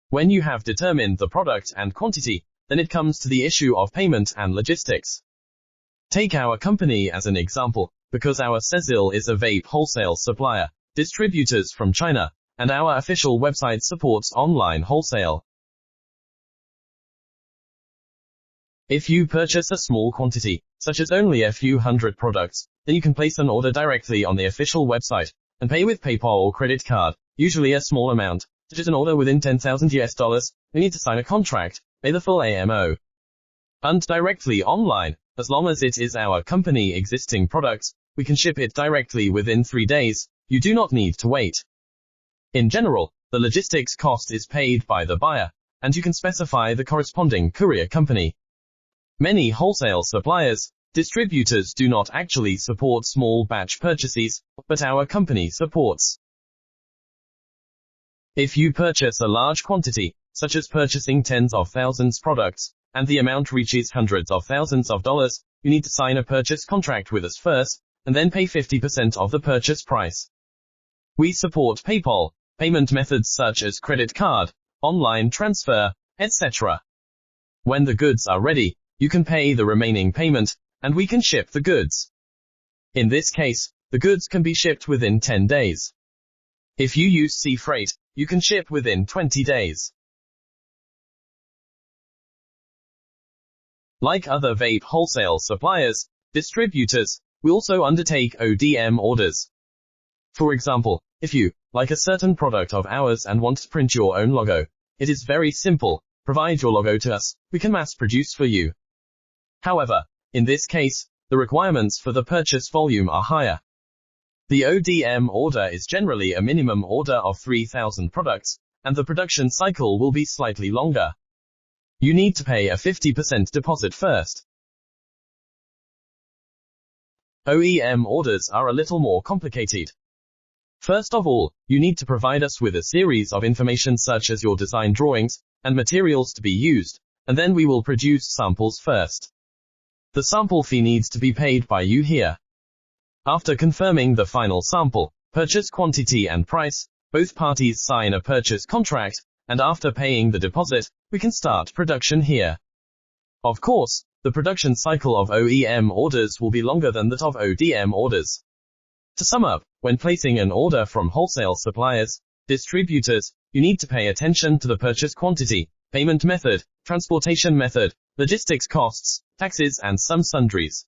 When you have determined the product and quantity, then it comes to the issue of payment and logistics. Take our company as an example, because our SEZIL is a vape wholesale supplier, distributors from China, and our official website supports online wholesale. If you purchase a small quantity, such as only a few hundred products, then you can place an order directly on the official website and pay with PayPal or credit card, usually a small amount, such as an order within $10,000. You need to sign a contract, pay the full AMO. And directly online, as long as it is our company existing products, we can ship it directly within 3 days. You do not need to wait. In general, the logistics cost is paid by the buyer, and you can specify the corresponding courier company. Many wholesale suppliers, distributors do not actually support small batch purchases, but our company supports. If you purchase a large quantity, such as purchasing tens of thousands products, and the amount reaches hundreds of thousands of dollars, you need to sign a purchase contract with us first, and then pay 50% of the purchase price. We support PayPal, payment methods such as credit card, online transfer, etc. When the goods are ready, you can pay the remaining payment, and we can ship the goods. In this case, the goods can be shipped within 10 days. If you use sea freight, you can ship within 20 days. Like other vape wholesale suppliers, distributors, we also undertake ODM orders. For example, if you like a certain product of ours and want to print your own logo, it is very simple. Provide your logo to us, we can mass produce for you. However, in this case, the requirements for the purchase volume are higher. The ODM order is generally a minimum order of 3,000 products, and the production cycle will be slightly longer. You need to pay a 50% deposit first. OEM orders are a little more complicated. First of all, you need to provide us with a series of information such as your design drawings and materials to be used, and then we will produce samples first. The sample fee needs to be paid by you here. After confirming the final sample, purchase quantity and price, both parties sign a purchase contract, and after paying the deposit, we can start production here. Of course, the production cycle of OEM orders will be longer than that of ODM orders. To sum up, when placing an order from wholesale suppliers, distributors, you need to pay attention to the purchase quantity, payment method, transportation method, logistics costs, taxes and some sundries.